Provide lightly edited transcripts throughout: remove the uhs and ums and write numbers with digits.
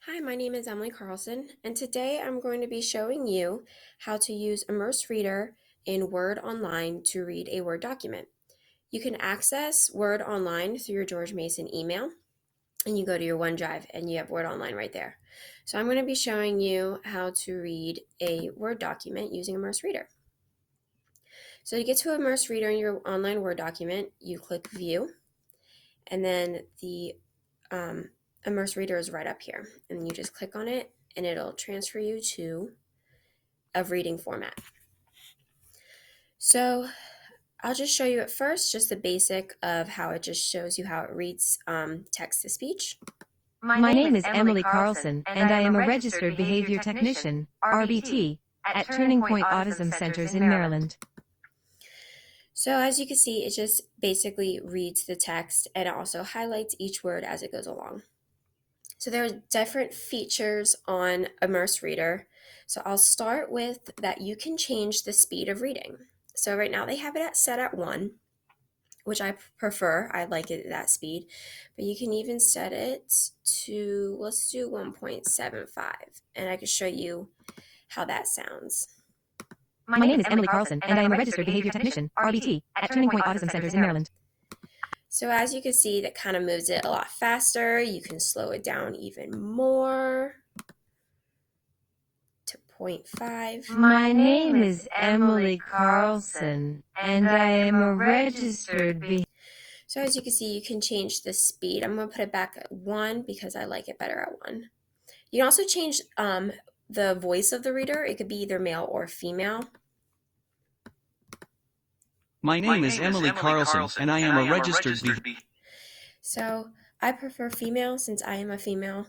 Hi, my name is Emily Carlson, and today I'm going to be showing you how to use Immerse Reader in Word Online to read a Word document. You can access Word Online through your George Mason email, and you go to your OneDrive and you have Word Online right there. So I'm going to be showing you how to read a Word document using Immerse Reader. So to get to Immerse Reader in your online Word document, you click View, and then the Immerse Reader is right up here, and you just click on it and it'll transfer you to a reading format. So I'll just show you at first just the basic of how it just shows you how it reads text to speech. My name is Emily Carlson, and I am a registered behavior technician, RBT, at Turning Point Autism Centers in Maryland. So as you can see, it just basically reads the text and it also highlights each word as it goes along. So there are different features on Immerse Reader. So I'll start with that you can change the speed of reading. So right now they have it set at 1, which I prefer. I like it at that speed. But you can even set it to, let's do 1.75, and I can show you how that sounds. My name is Emily Carlson, and I am a registered behavior technician, RBT, at Turning Point Autism Centers in Maryland. So as you can see, that kind of moves it a lot faster. You can slow it down even more to 0.5. My name is Emily Carlson, and I am a registered behavior. So as you can see, you can change the speed. I'm going to put it back at 1 because I like it better at 1. You can also change the voice of the reader. It could be either male or female. My name is Emily Carlson, and I am a registered So I prefer female since I am a female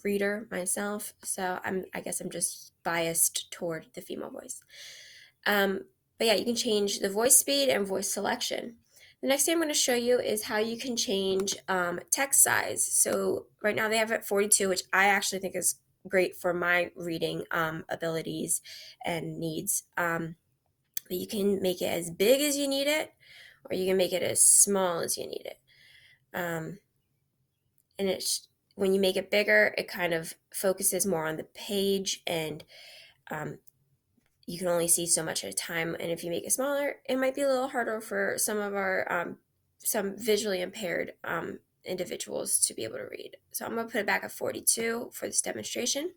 reader myself. So I guess I'm just biased toward the female voice. But yeah, you can change the voice speed and voice selection. The next thing I'm going to show you is how you can change text size. So right now they have it at 42, which I actually think is great for my reading abilities and needs. But you can make it as big as you need it, or you can make it as small as you need it. And it's when you make it bigger, it kind of focuses more on the page, and you can only see so much at a time. And if you make it smaller, it might be a little harder for some of our some visually impaired individuals to be able to read. So I'm going to put it back at 42 for this demonstration.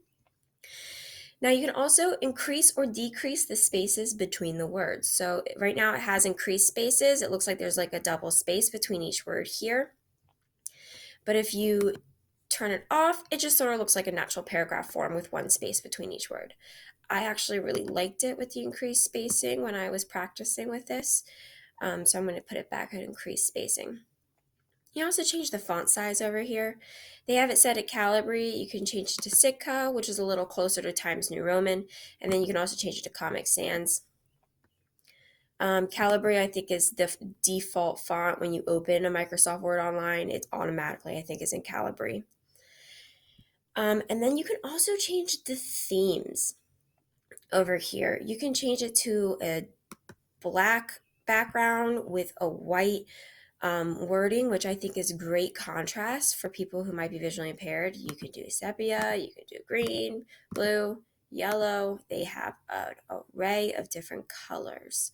Now you can also increase or decrease the spaces between the words. So right now it has increased spaces. It looks like there's like a double space between each word here. But if you turn it off, it just sort of looks like a natural paragraph form with one space between each word. I actually really liked it with the increased spacing when I was practicing with this. So I'm going to put it back at increased spacing. You can also change the font size over here. They have it set at Calibri. You can change it to Sitka, which is a little closer to Times New Roman, and then you can also change it to Comic Sans. Calibri, I think, is the default font when you open a Microsoft Word Online. It's automatically, I think, is in Calibri. And then you can also change the themes over here. You can change it to a black background with a white wording, which I think is great contrast for people who might be visually impaired. You can do sepia, you can do green, blue, yellow. They have an array of different colors.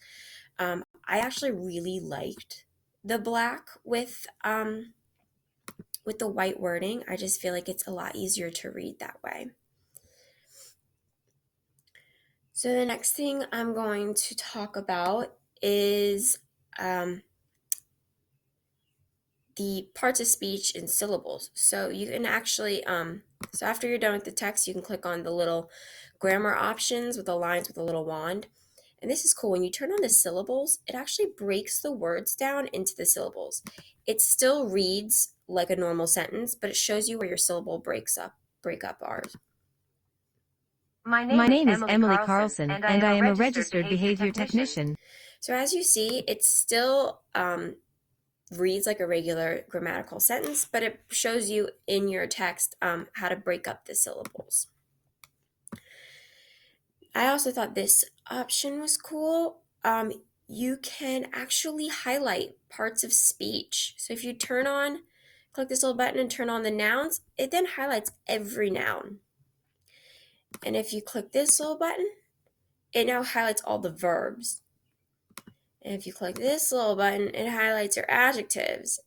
I actually really liked the black with the white wording. I just feel like it's a lot easier to read that way. So the next thing I'm going to talk about is the parts of speech and syllables. So you can actually, so after you're done with the text, you can click on the little grammar options with the lines with a little wand. And this is cool. When you turn on the syllables, it actually breaks the words down into the syllables. It still reads like a normal sentence, but it shows you where your syllable breakup are. My name is Emily Carlson, and I am a registered behavior technician. So as you see, it's still reads like a regular grammatical sentence, but it shows you in your text how to break up the syllables. I also thought this option was cool. You can actually highlight parts of speech. So if you turn on click this little button and turn on the nouns, it then highlights every noun. And if you click this little button, it now highlights all the verbs. And if you click this little button, it highlights your adjectives.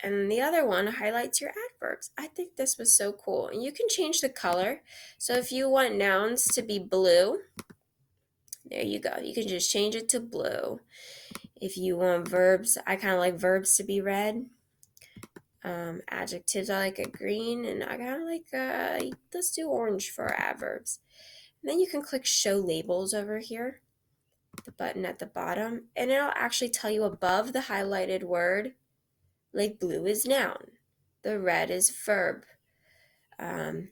And the other one highlights your adverbs. I think this was so cool. And you can change the color. So if you want nouns to be blue, there you go. You can just change it to blue. If you want verbs, I kind of like verbs to be red. Adjectives, I like a green, and I kind of like, let's do orange for our adverbs. And then you can click show labels over here, the button at the bottom, and it'll actually tell you above the highlighted word, like blue is noun, the red is verb, the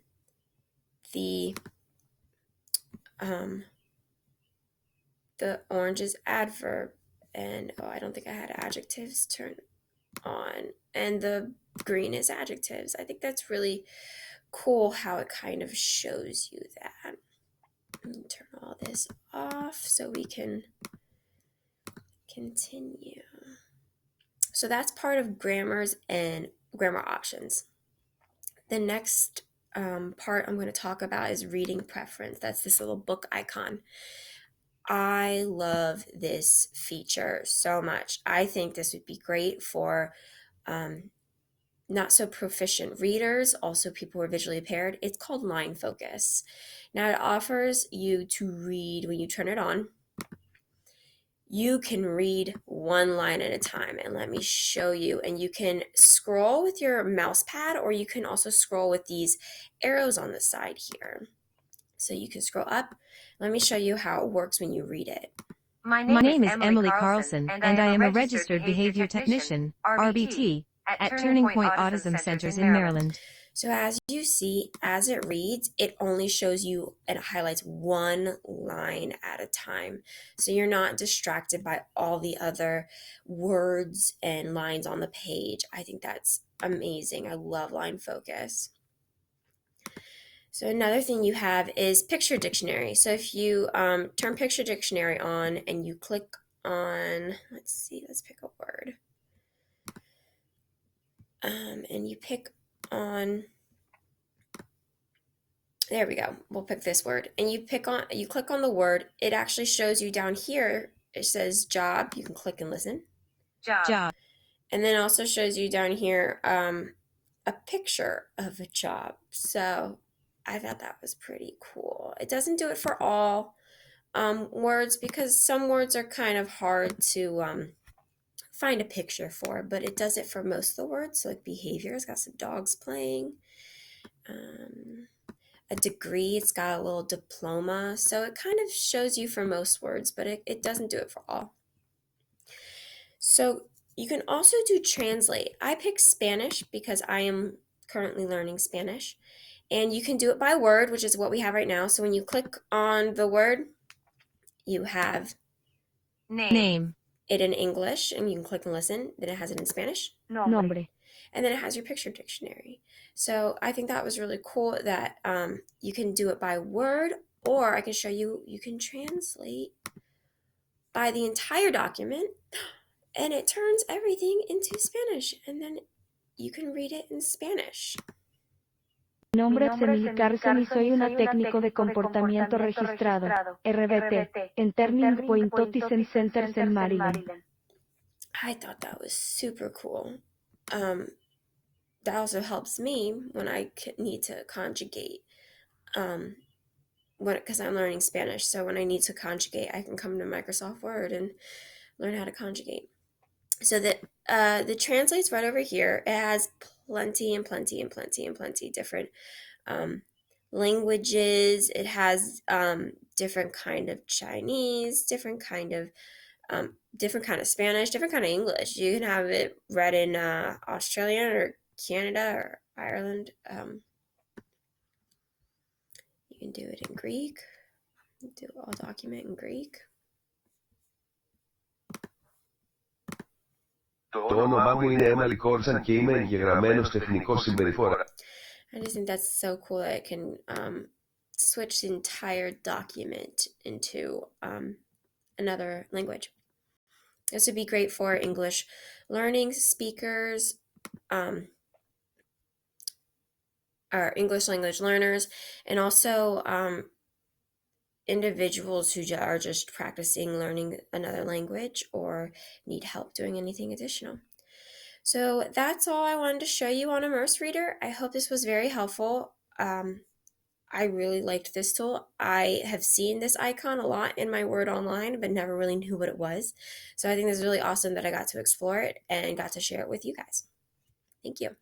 the orange is adverb, and I don't think I had adjectives turned on, and the green is adjectives. I think that's really cool how it kind of shows you that. Let me turn all this off so we can continue. So that's part of grammars and grammar options. The next part I'm going to talk about is reading preference. That's this little book icon. I love this feature so much. I think this would be great for not so proficient readers, also people who are visually impaired. It's called Line Focus. Now it offers you to read when you turn it on. You can read one line at a time, and let me show you. And you can scroll with your mouse pad, or you can also scroll with these arrows on the side here. So you can scroll up. Let me show you how it works when you read it. My name is Emily Carlson, and I am a registered behavior technician, RBT, at Turning Point Autism Centers in Maryland. So as you see, as it reads, it only shows you and highlights one line at a time. So you're not distracted by all the other words and lines on the page. I think that's amazing. I love Line Focus. So another thing you have is Picture Dictionary. So if you turn Picture Dictionary on and you click on, let's pick a word. And you pick on, there we go, we'll pick this word. And you click on the word, it actually shows you down here, it says job, you can click and listen. Job. And then also shows you down here a picture of a job. So I thought that was pretty cool. It doesn't do it for all words because some words are kind of hard to find a picture for, but it does it for most of the words. So like behavior, it's got some dogs playing. A degree, it's got a little diploma. So it kind of shows you for most words, but it doesn't do it for all. So you can also do translate. I picked Spanish because I am currently learning Spanish. And you can do it by word, which is what we have right now. So when you click on the word, you have Name. it in English, and you can click and listen. Then it has it in Spanish. Nombre. And then it has your picture dictionary. So I think that was really cool that you can do it by word, or I can show you, you can translate by the entire document, and it turns everything into Spanish. And then you can read it in Spanish. Mi nombre es Emily Carson y soy una técnico de comportamiento registrado, RBT, en Turning Point Autism Centers en Maryland. I thought that was super cool. That also helps me when I need to conjugate, because I'm learning Spanish. So when I need to conjugate, I can come to Microsoft Word and learn how to conjugate. So the translate's right over here. It has plenty different languages. It has different kind of Chinese, different kind of Spanish, different kind of English. You can have it read in Australian or Canada or Ireland. You can do it in Greek. Do all document in Greek. Το όνομά μου είναι Emily Carlson και είμαι εγγεγραμμένος τεχνικός συμπεριφορά. I just think that's so cool that it can switch the entire document into another language. This would be great for English learning speakers, or English language learners, and also individuals who are just practicing learning another language or need help doing anything additional. So that's all I wanted to show you on Immerse Reader. I hope this was very helpful. I really liked this tool. I have seen this icon a lot in my Word online, but never really knew what it was. So I think this is really awesome that I got to explore it and got to share it with you guys. Thank you.